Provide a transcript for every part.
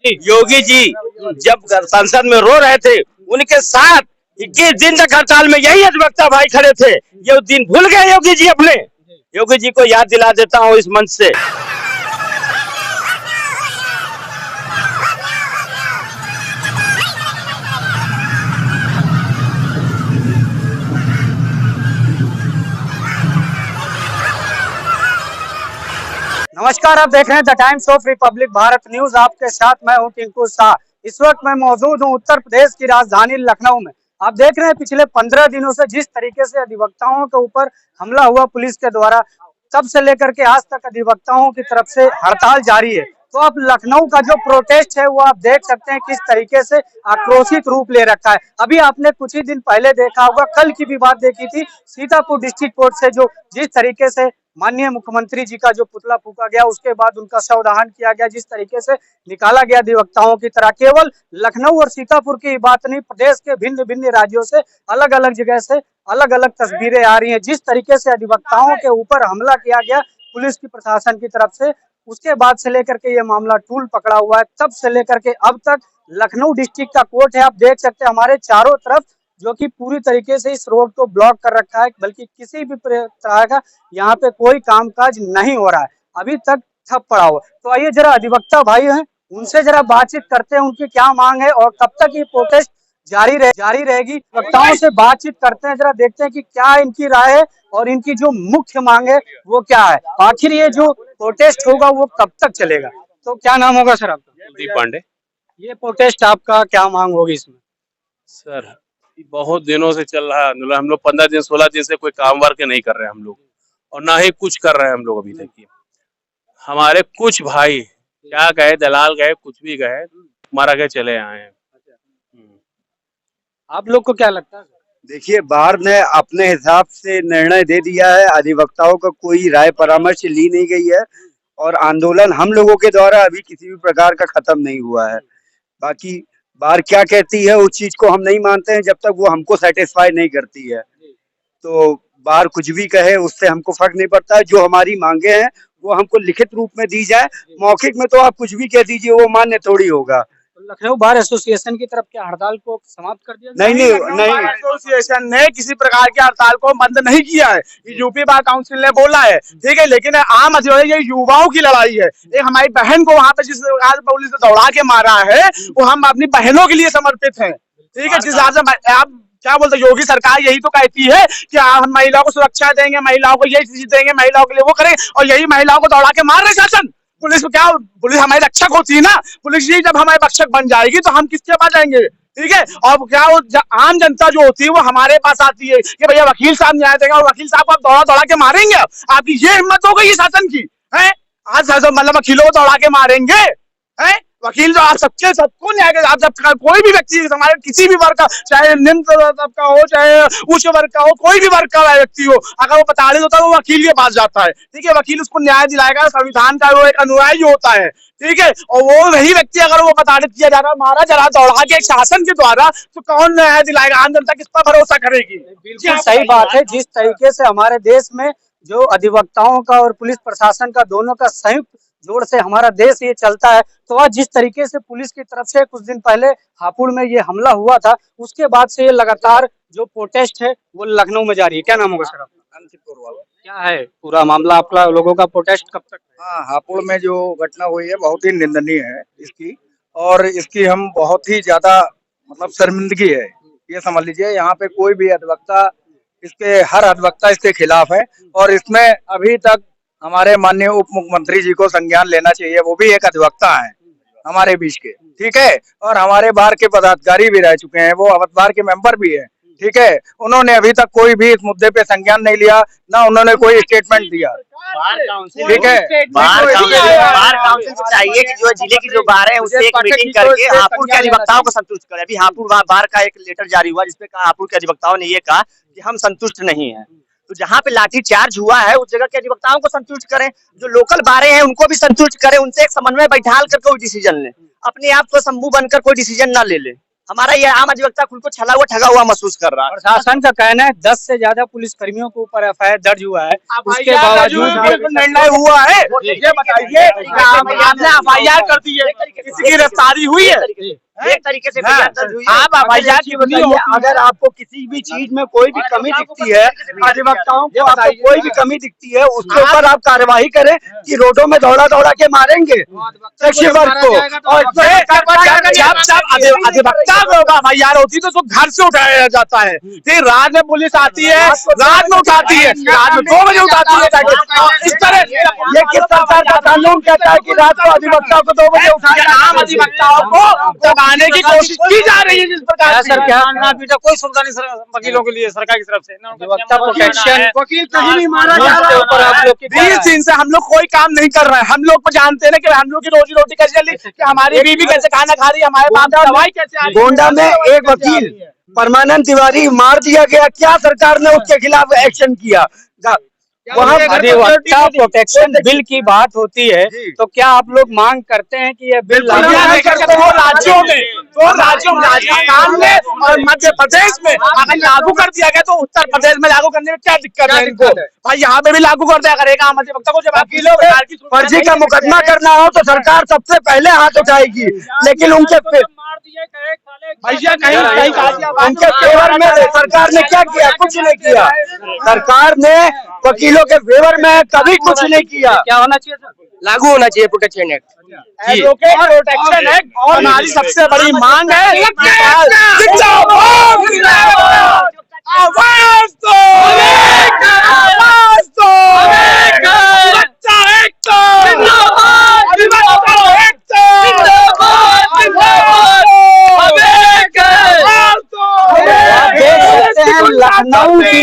योगी जी जब संसद में रो रहे थे, उनके साथ 21 दिन तक हड़ताल में यही अधिवक्ता भाई खड़े थे। ये दिन भूल गए योगी जी अपने। योगी जी को याद दिला देता हूँ इस मंच से। नमस्कार, आप देख रहे हैं the times of Republic Bharat news. आपके साथ मैं हूं टिंकू शाह। इस वक्त मैं मौजूद हूं उत्तर प्रदेश की राजधानी लखनऊ में। आप देख रहे हैं पिछले 15 दिनों से जिस तरीके से अधिवक्ताओं के ऊपर हमला हुआ पुलिस के द्वारा, तब से लेकर के आज तक अधिवक्ताओं की तरफ से हड़ताल जारी है। तो अब लखनऊ का जो प्रोटेस्ट है वो आप देख सकते हैं किस तरीके से आक्रोशित रूप ले रखा है। अभी आपने कुछ ही दिन पहले देखा होगा, कल की भी बात देखी थी, सीतापुर डिस्ट्रिक्ट कोर्ट से जो जिस तरीके से माननीय मुख्यमंत्री जी का जो पुतला फूका गया, उसके बाद उनका शवदाहन किया गया, जिस तरीके से निकाला गया अधिवक्ताओं की तरह। केवल लखनऊ और सीतापुर की बात नहीं, प्रदेश के भिन्न भिन्न राज्यों से अलग अलग जगह से अलग अलग तस्वीरें आ रही हैं। जिस तरीके से अधिवक्ताओं के ऊपर हमला किया गया पुलिस की प्रशासन की तरफ से, उसके बाद से लेकर के ये मामला टूल पकड़ा हुआ है। तब से लेकर के अब तक लखनऊ डिस्ट्रिक्ट का कोर्ट है, आप देख सकते हैं हमारे चारों तरफ, जो कि पूरी तरीके से इस रोड को ब्लॉक कर रखा है, बल्कि किसी भी तरह का यहाँ पे कोई कामकाज नहीं हो रहा है, अभी तक ठप पड़ा हुआ। तो आइए जरा अधिवक्ता भाई हैं, उनसे जरा बातचीत करते हैं, उनकी क्या मांग है और कब तक ये प्रोटेस्ट जारी रहेगी। वक्ताओं से बातचीत करते हैं, जरा देखते हैं कि क्या इनकी राय है और इनकी जो मुख्य मांग है वो क्या है। आखिर ये जो प्रोटेस्ट होगा वो कब तक चलेगा। तो क्या नाम होगा सर आपका? दीप पांडे। ये प्रोटेस्ट आपका क्या मांग होगी इसमें? सर बहुत दिनों से चल रहा है, हम लोग 15 दिन 16 दिन से कोई काम वर्क नहीं कर रहे हैं हम लोग, और ना ही कुछ कर रहे हैं हम लोग अभी तक की। हमारे कुछ भाई क्या गए, दलाल गए, कुछ भी गए, मारा गए, चले आए हैं। आप लोग को क्या लगता है? देखिए, बार ने अपने हिसाब से निर्णय दे दिया है, अधिवक्ताओं का कोई राय परामर्श ली नहीं गई है, और आंदोलन हम लोगों के द्वारा अभी किसी भी प्रकार का खत्म नहीं हुआ है। बाकी बार क्या कहती है उस चीज को हम नहीं मानते हैं जब तक वो हमको सेटिस्फाई नहीं करती है। तो बार कुछ भी कहे उससे हमको फर्क नहीं पड़ता है। जो हमारी मांगे हैं वो हमको लिखित रूप में दी जाए। मौखिक में तो आप कुछ भी कह दीजिए, वो मान्य थोड़ी होगा। लखनऊ बार एसोसिएशन की तरफ क्या हड़ताल को समाप्त कर दिया? नहीं, एसोसिएशन ने किसी प्रकार की हड़ताल को बंद नहीं किया है। यूपी बार काउंसिल ने बोला है, ठीक है, लेकिन आम ये युवाओं की लड़ाई है। एक हमारी बहन को वहां पे जिस पुलिस ने दौड़ा के मारा है, वो हम अपनी बहनों के लिए समर्पित है, ठीक है। जिस हिसाब से आप क्या बोलते हैं, योगी सरकार यही तो कहती है कि हम महिलाओं को सुरक्षा देंगे, महिलाओं को यही चीज देंगे, महिलाओं के लिए वो करें, और यही महिलाओं को दौड़ा के मार रहे शासन। पुलिस क्या, पुलिस हमारी रक्षक होती है ना। पुलिस ही जब हमारी रक्षक बन जाएगी तो हम किसके पास जाएंगे, ठीक है। और क्या वो आम जनता जो होती है वो हमारे पास आती है कि भैया वकील साहब न्याय देगा, और वकील साहब को आप दौड़ा दौड़ा के मारेंगे। आपकी ये हिम्मत हो गई शासन की है? आज मतलब वकीलों को दौड़ा के मारेंगे है? वकील जो आप सबको न्याय के, आप जब कोई भी व्यक्ति हमारे किसी भी वर्ग का, चाहे निम्न वर्ग का हो चाहे उच्च वर्ग का हो, कोई भी वर्ग का व्यक्ति हो, अगर वो प्रताड़ित होता है वो वकील के पास जाता है, ठीक है। वकील उसको न्याय दिलाएगा, संविधान का वो एक अनुयायी होता है, ठीक है। और वो वही व्यक्ति अगर वो प्रताड़ित किया जा रहा है, मारा जा रहा है दौड़ा के एक शासन के द्वारा, तो कौन न्याय दिलाएगा? आम जनता किस पर भरोसा करेगी? बिल्कुल सही बात है। जिस तरीके से हमारे देश में जो अधिवक्ताओं का और पुलिस प्रशासन का दोनों का संयुक्त जोड़ से हमारा देश ये चलता है, तो आज जिस तरीके से पुलिस की तरफ से कुछ दिन पहले हापुड़ में ये हमला हुआ था, उसके बाद से ये लगातार जो प्रोटेस्ट है वो लखनऊ में जारी है। क्या नाम होगा सर आपका? क्या है पूरा मामला आपका, लोगों का प्रोटेस्ट कब तक? हाँ, हापुड़ में जो घटना हुई है बहुत ही निंदनीय है इसकी, और इसकी हम बहुत ही ज्यादा मतलब शर्मिंदगी है, ये समझ लीजिए। यहाँ पे कोई भी अधिवक्ता, हर अधिवक्ता इसके खिलाफ है, और इसमें अभी तक हमारे माननीय उप मुख्यमंत्री जी को संज्ञान लेना चाहिए। वो भी एक अधिवक्ता है हमारे बीच के, ठीक है, और हमारे बार के पदाधिकारी भी रह चुके हैं, वो अवध बार के मेंबर भी है, ठीक है। उन्होंने अभी तक कोई भी इस मुद्दे पे संज्ञान नहीं लिया, ना उन्होंने कोई स्टेटमेंट दिया, ठीक है। बार काउंसिल को चाहिए कि जो जिले की जो बार है उससे एक मीटिंग करके हापुड़ के अधिवक्ताओं को संतुष्ट करे। अभी हापुड़ बार का एक लेटर जारी हुआ जिसपे कहा, हापुड़ के अधिवक्ताओं ने ये कहा कि हम संतुष्ट नहीं है। तो जहाँ पे लाठी चार्ज हुआ है उस जगह के अधिवक्ताओं को संतुष्ट करें, जो लोकल बारे हैं उनको भी संतुष्ट करें, उनसे एक समन्वय बैठाल कर कोई डिसीजन ले, अपने आप को शंभू बनकर कोई डिसीजन ना ले ले। हमारा ये आम अधिवक्ता खुद को छला हुआ ठगा हुआ महसूस कर रहा है। प्रशासन का कहना है 10 से ज्यादा पुलिस कर्मियों के ऊपर एफआईआर दर्ज हुआ है, उसके भैया, बावजूद भी निर्णय हुआ है। ये बताइए आपने एफआईआर कर दी है, किसी की गिरफ्तारी हुई है? एक तरीके से फरियाद दर्ज हुई है। आप भैया की बताइए, अगर आपको किसी भी चीज में कोई भी कमी दिखती है, अधिवक्ताओं को आपको कोई भी कमी दिखती है, उसके ऊपर आप कार्यवाही करें कि रोडों में दौड़ा दौड़ा के मारेंगे सेक्सी वर्ग को। और जब अधिवक्ता एफआईआर होती तो घर से उठाया जाता है, फिर रात में पुलिस आती है, रात में उठाती है, रात में 2 बजे उठाती है। इस तरह ये किस सरकार का कानून कहता है कि रात को अधिवक्ता को 2 बजे उठाया? आम अधिवक्ताओं को दबाने की कोशिश की जा रही है। जिस प्रकार सर क्या कोई सुविधा नहीं सर वकीलों के लिए सरकार की तरफ से अधिवक्ता प्रोटेक्शन वकील कहीं नहीं मारा जा के ऊपर आप लोग की 20 दिन से हम लोग कोई काम नहीं कर रहे हैं। हम लोग को जानते हैं ना कि हम लोग की रोजी रोटी कैसे चल रही, कि हमारी बीवी कैसे खाना खा रही है, हमारे बाप दवाई कैसे आ रही है। गोंडा में एक वकील परमानंद तिवारी मार दिया गया, क्या सरकार ने उसके खिलाफ एक्शन किया? वहाँ अधिवक्ता प्रोटेक्शन बिल की बात होती है, तो क्या आप लोग मांग करते हैं कि यह बिल लागू दो राज्यों में राजस्थान में और मध्य प्रदेश में अगर लागू कर दिया गया तो उत्तर प्रदेश में लागू करने में क्या दिक्कत है इनको? भाई यहाँ पे भी लागू कर दिया करेगा आम अधिवक्ता को। जब वकीलों फर्जी का मुकदमा करना हो तो सरकार सबसे पहले हाथ उठाएगी, लेकिन उनके भैया कहीं उनके फेवर में सरकार ने क्या किया? कुछ नहीं किया। सरकार ने वकीलों के फेवर में कभी कुछ नहीं किया। क्या होना चाहिए सर? लागू होना चाहिए protection act. Advocate protection act. और हमारी सबसे बड़ी मांग है लखनऊ की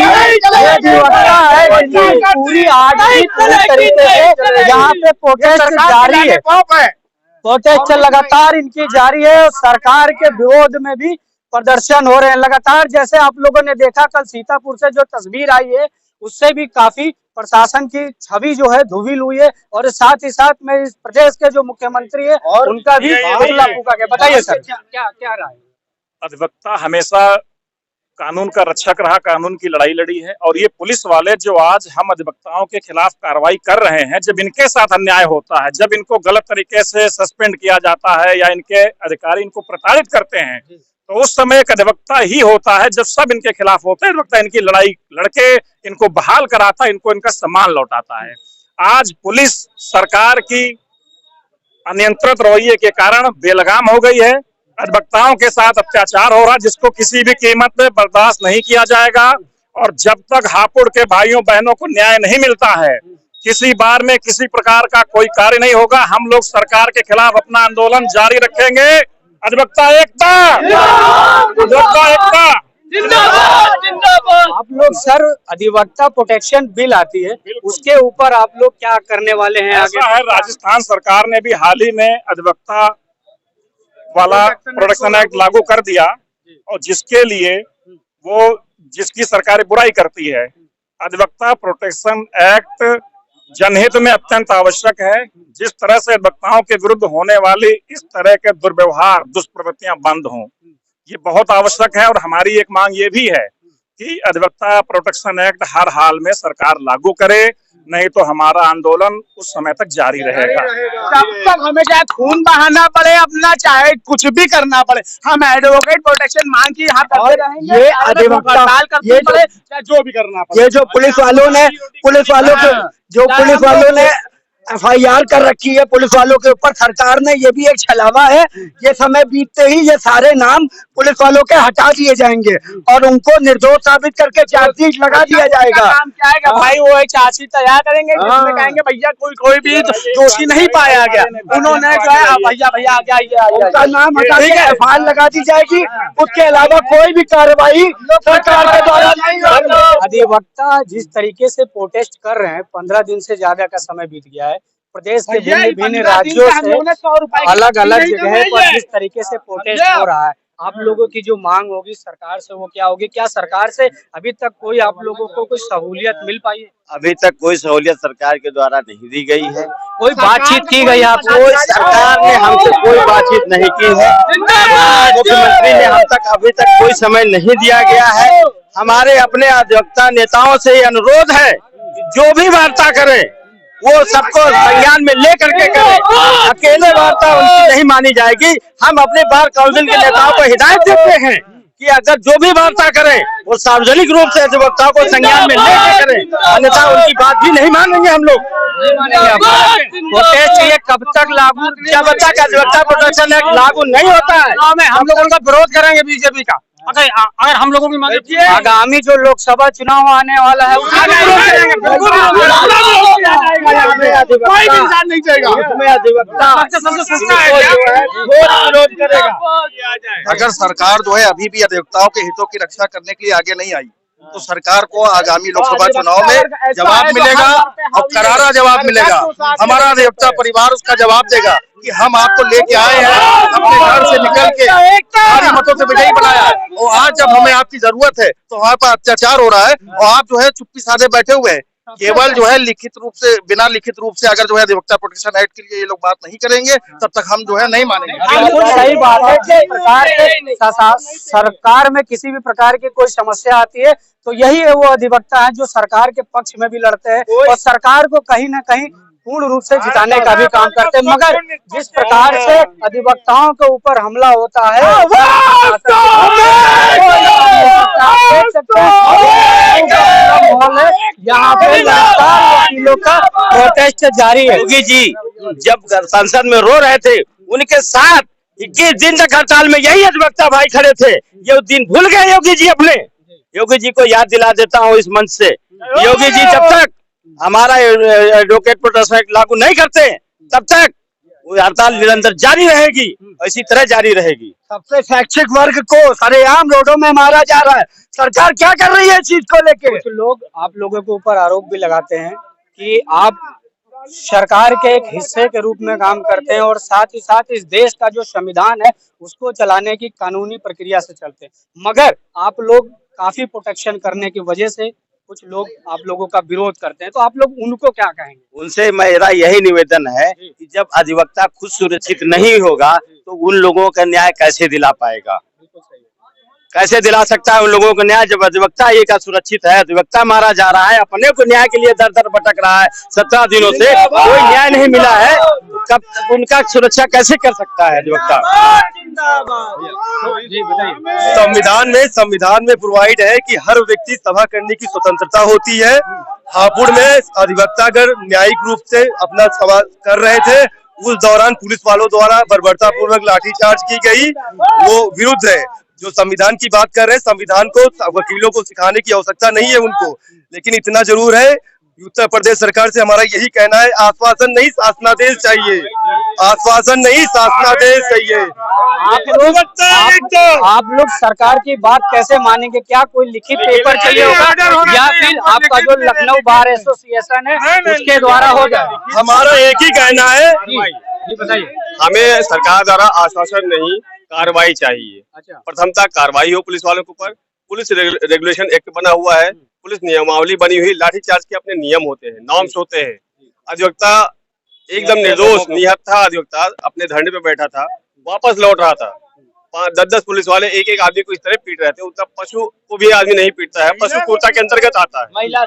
अधिवक्ता है जिनकी पूरी आज भी पूरी तरीके से यहाँ पे प्रोटेस्ट जारी है। प्रोटेस्ट लगातार इनकी जारी है और सरकार के विरोध में भी प्रदर्शन हो रहे हैं लगातार। जैसे आप लोगों ने देखा कल सीतापुर से जो तस्वीर आई है, उससे भी काफी प्रशासन की छवि जो है धूमिल हुई है। और साथ ही साथ में इस प्रदेश के जो मुख्यमंत्री है उनका भी पुतला फूंका गया। बताइए सर क्या राय? अधिवक्ता हमेशा कानून का रक्षक रहा, कानून की लड़ाई लड़ी है। और ये पुलिस वाले जो आज हम अधिवक्ताओं के खिलाफ कार्रवाई कर रहे हैं, जब इनके साथ अन्याय होता है, जब इनको गलत तरीके से सस्पेंड किया जाता है या इनके अधिकारी इनको प्रताड़ित करते हैं, तो उस समय एक अधिवक्ता ही होता है जब सब इनके खिलाफ होते हैं। अधिवक्ता इनकी लड़ाई लड़के इनको बहाल कराता है, इनको इनका सम्मान लौटाता है। आज पुलिस सरकार की अनियंत्रित रवैये के कारण बेलगाम हो गई है। अधिवक्ताओं के साथ अत्याचार हो रहा है, जिसको किसी भी कीमत पे बर्दाश्त नहीं किया जाएगा। और जब तक हापुड़ के भाइयों बहनों को न्याय नहीं मिलता है, किसी बार में किसी प्रकार का कोई कार्य नहीं होगा। हम लोग सरकार के खिलाफ अपना आंदोलन जारी रखेंगे। अधिवक्ता एकता, अधिवक्ता एकता जिंदाबाद। आप लोग सर अधिवक्ता प्रोटेक्शन बिल आती है, उसके ऊपर आप लोग क्या करने वाले हैं आगे? ऐसा है, राजस्थान सरकार ने भी हाल ही में अधिवक्ता वाला प्रोटेक्शन एक्ट लागू कर दिया, और जिसके लिए वो जिसकी सरकार बुराई करती है। अधिवक्ता प्रोटेक्शन एक्ट जनहित में अत्यंत आवश्यक है। जिस तरह से अधिवक्ताओं के विरुद्ध होने वाली इस तरह के दुर्व्यवहार दुष्प्रवृत्तियां बंद हों, ये बहुत आवश्यक है। और हमारी एक मांग ये भी है कि अधिवक्ता प्रोटेक्शन एक्ट हर हाल में सरकार लागू करे, नहीं तो हमारा आंदोलन उस समय तक जारी रहेगा। जब तक हमें चाहे खून बहाना पड़े, अपना चाहे कुछ भी करना पड़े, हम एडवोकेट प्रोटेक्शन मांग की यहाँ करते रहेंगे। ये अधिवक्ता ये पड़े चाहे जो भी करना पड़े। ये जो पुलिस वालों ने एफआईआर कर रखी है पुलिस वालों के ऊपर, सरकार ने, ये भी एक छलावा है। ये समय बीतते ही ये सारे नाम पुलिस वालों के हटा दिए जाएंगे और उनको निर्दोष साबित करके चार्जशीट लगा दिया जाएगा। काम क्या है भाई, वो एक चार्जशीट तैयार करेंगे जिसमें कहेंगे भैया कोई भी दोषी नहीं पाया गया, उन्होंने जो है भैया उनका नाम हटा के एफआईआर लगा दी जाएगी। उसके अलावा कोई भी कार्रवाई सरकार के द्वारा नहीं होगी। अधिवक्ता जिस तरीके से प्रोटेस्ट कर रहे हैं, 15 दिन से ज्यादा का समय बीत गया है, प्रदेश के भिन्न भिन्न राज्यों से अलग अलग जगह पर जिस तरीके से प्रोटेस्ट हो रहा है, आप लोगों की जो मांग होगी सरकार से वो क्या होगी? क्या सरकार से अभी तक कोई आप लोगों को कोई सहूलियत मिल पाई है? अभी तक कोई सहूलियत सरकार के द्वारा नहीं दी गई है। कोई बातचीत की गई आपसे? कोई सरकार ने हमसे कोई बातचीत नहीं की है। मुख्यमंत्री ने हम तक अभी तक कोई समय नहीं दिया गया है। हमारे अपने अधिवक्ता नेताओं से ये अनुरोध है कि जो भी वार्ता करें वो सबको संज्ञान में लेकर के करें। अकेले वार्ता उनकी नहीं मानी जाएगी। हम अपने बार काउंसिल के नेताओं को हिदायत देते हैं कि अगर जो भी वार्ता करें वो सार्वजनिक रूप से अधिवक्ताओं को संज्ञान में लेकर करें, अन्यथा उनकी बात भी नहीं मानेंगे हम लोग। प्रोटेस्ट ये कब तक लागू? जब तक अधिवक्ता प्रोटेक्शन एक्ट लागू नहीं होता है हम लोग उनका विरोध करेंगे बीजेपी का। अगर हम लोगों की मदद आगामी जो लोकसभा चुनाव आने वाला है उसमें अधिवक्ता विरोध करेगा। अगर सरकार जो है अभी भी अधिवक्ताओं के हितों की रक्षा करने के लिए आगे नहीं आई तो सरकार को आगामी लोकसभा चुनाव में जवाब मिलेगा और करारा जवाब मिलेगा। हमारा अधिवक्ता परिवार उसका जवाब देगा कि हम आपको लेके आए हैं, अपने घर से निकल के भारी मतों से विजयी बनाया है और आज जब हमें आपकी जरूरत है तो हमारे पर अत्याचार हो रहा है और आप जो है चुप्पी साधे बैठे हुए हैं। केवल जो है लिखित रूप से, बिना लिखित रूप से अगर जो है अधिवक्ता प्रोटेक्शन एक्ट के लिए ये लोग बात नहीं करेंगे तब तक हम जो है नहीं मानेंगे। बिल्कुल सही बात है कि सरकार में किसी भी प्रकार की कोई समस्या आती है तो यही है वो अधिवक्ता है जो सरकार के पक्ष में भी लड़ते हैं और सरकार को कहीं ना कहीं पूर्ण रूप से जिताने का भी काम करते हैं। मगर जिस प्रकार से अधिवक्ताओं के ऊपर हमला होता है यहाँ पे वकीलों का प्रोटेस्ट जारी है। योगी जी जब संसद में रो रहे थे उनके साथ 21 दिन तक हड़ताल में यही अधिवक्ता भाई खड़े थे। ये दिन भूल गए योगी जी अपने। योगी जी को याद दिला देता हूँ इस मंच से, योगी जी जब तक हमारा एडवोकेट प्रोटेक्शन एक्ट लागू नहीं करते तब तक वो हड़ताल निरंतर जारी रहेगी, इसी तरह जारी रहेगी। सबसे शैक्षिक वर्ग को सरेआम रोडों में मारा जा रहा है। सरकार क्या कर रही है इस चीज को लेके? कुछ लोग आप लोगों के ऊपर आरोप भी लगाते हैं कि आप सरकार के एक हिस्से के रूप में काम करते हैं और साथ ही साथ इस देश का जो संविधान है उसको चलाने की कानूनी प्रक्रिया से चलते हैं, मगर आप लोग काफी प्रोटेक्शन करने की वजह से कुछ लोग आप लोगों का विरोध करते हैं, तो आप लोग उनको क्या कहेंगे? उनसे मेरा यही निवेदन है कि जब अधिवक्ता खुद सुरक्षित नहीं होगा तो उन लोगों का न्याय कैसे दिला पाएगा? कैसे दिला सकता है उन लोगों को न्याय जब अधिवक्ता ये का सुरक्षित है? अधिवक्ता मारा जा रहा है, अपने को न्याय के लिए दर दर भटक रहा है, 17 दिनों से कोई न्याय नहीं मिला है, कब उनका सुरक्षा कैसे कर सकता है अधिवक्ता? संविधान में प्रोवाइड है कि हर व्यक्ति सभा करने की स्वतंत्रता होती है। हापुड़ में अधिवक्ता अगर न्यायिक रूप से अपना सभा कर रहे थे, उस दौरान पुलिस वालों द्वारा बर्बरता पूर्वक लाठीचार्ज की गई, वो विरुद्ध है। जो संविधान की बात कर रहे हैं, संविधान को वकीलों को सिखाने की आवश्यकता नहीं है उनको, लेकिन इतना जरूर है उत्तर प्रदेश सरकार से हमारा यही कहना है, आश्वासन नहीं शासनादेश चाहिए, आश्वासन नहीं शासनादेश चाहिए। आप लोग सरकार की बात कैसे मानेंगे? क्या कोई लिखित पेपर चाहिए होगा या फिर आपका जो लखनऊ बार एसोसिएशन है उसके द्वारा हो जाए? हमारा एक ही कहना है, बताइए। हमें सरकार द्वारा आश्वासन नहीं, कार्रवाई चाहिए। अच्छा। प्रथमतः कार्रवाई हो पुलिस वालों के ऊपर। पुलिस रेगुलेशन एक्ट बना हुआ है, पुलिस नियमावली बनी हुई, लाठीचार्ज के अपने नियम होते हैं, नॉर्म्स होते हैं। अधिवक्ता एकदम निर्दोष निहत्था अधिवक्ता अपने धरने पे बैठा था, वापस लौट रहा था, 10-10 पुलिस वाले एक एक आदमी को इस तरह पीट रहे थे। उतना पशु को भी आदमी नहीं पीटता है, पशु क्रूरता के अंतर्गत आता है। महिला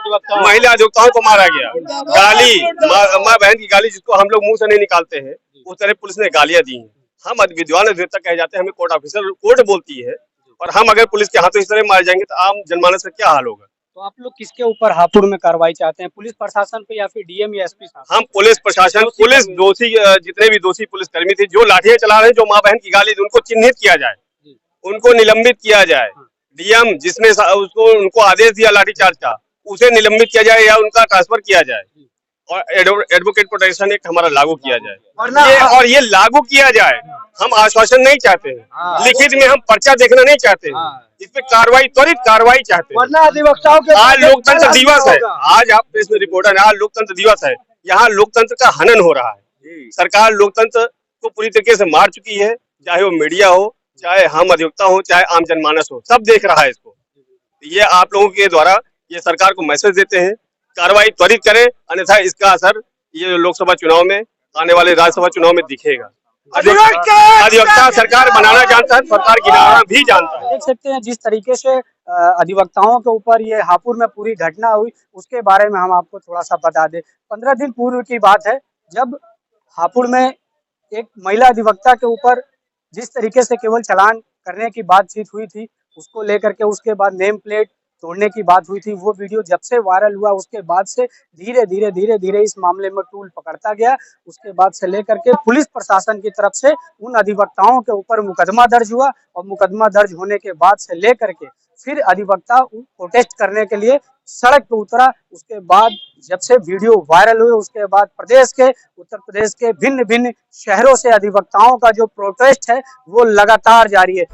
अधिवक्ताओं को मारा गया, गाली माँ बहन की गाली जिसको हम लोग मुंह से नहीं निकालते हैं, उस तरह पुलिस ने गालियां दी हैं। हम विद्वान अधिवक्ता कहे जाते हैं, हमें कोर्ट ऑफिसर कोर्ट बोलती है, और हम अगर पुलिस के हाथों इस तरह मारे जाएंगे तो आम जनमानस का क्या हाल होगा? तो आप लोग किसके ऊपर हापुड़ में कार्रवाई चाहते हैं? पुलिस प्रशासन पे या फिर डीएम या एसपी साहब? हम पुलिस प्रशासन, पुलिस दोषी, जितने भी दोषी पुलिसकर्मी थे जो लाठियां चला रहे हैं, जो माँ बहन की गाली, उनको चिन्हित किया जाए, उनको निलंबित किया जाए। डीएम जिसने उसको उनको आदेश दिया लाठीचार्ज का, उसे निलंबित किया जाए या उनका ट्रांसफर किया जाए, और एडवोकेट प्रोटेक्शन एक्ट हमारा लागू किया जाए। और ये लागू किया जाए। हम आश्वासन नहीं चाहते हैं, लिखित में हम पर्चा देखना नहीं चाहते हैं, इस पे कार्रवाई, त्वरित कार्रवाई चाहते हैं। अधिवक्ताओं के आज लोकतंत्र दिवस है, आज आप प्रेस में रिपोर्टर है, आज लोकतंत्र दिवस है, यहाँ लोकतंत्र का हनन हो रहा है। सरकार लोकतंत्र को पूरी तरीके से मार चुकी है, चाहे वो मीडिया हो, चाहे हम अधिवक्ता हो चाहे आम जनमानस हो, सब देख रहा है इसको। ये आप लोगों के द्वारा ये सरकार को मैसेज देते हैं, कार्रवाई त्वरित करें, अन्यथा इसका असर ये लोकसभा चुनाव में, आने वाले राज्यसभा चुनाव में दिखेगा। अधिवक्ता सरकार बनाना जानता है, सरकार गिराना भी जानता है। देख सकते हैं जिस तरीके से अधिवक्ताओं के ऊपर ये हापुड़ में पूरी घटना हुई, उसके बारे में हम आपको थोड़ा सा बता दें। 15 दिन पूर्व की बात है जब हापुड़ में एक महिला अधिवक्ता के ऊपर जिस तरीके से केवल चालान करने की बातचीत हुई थी, उसको लेकर के उसके बाद नेम प्लेट तोड़ने की बात हुई थी। वो वीडियो जब से वायरल हुआ उसके बाद से धीरे धीरे इस मामले में टूल पकड़ता गया। उसके बाद से लेकर के पुलिस प्रशासन की तरफ से उन अधिवक्ताओं के ऊपर मुकदमा दर्ज हुआ और मुकदमा दर्ज होने के बाद से लेकर के फिर अधिवक्ता प्रोटेस्ट करने के लिए सड़क पे उतरा। उसके बाद जब से वीडियो वायरल हुए उसके बाद उत्तर प्रदेश के भिन्न भिन्न शहरों से अधिवक्ताओं का जो प्रोटेस्ट है वो लगातार जारी है।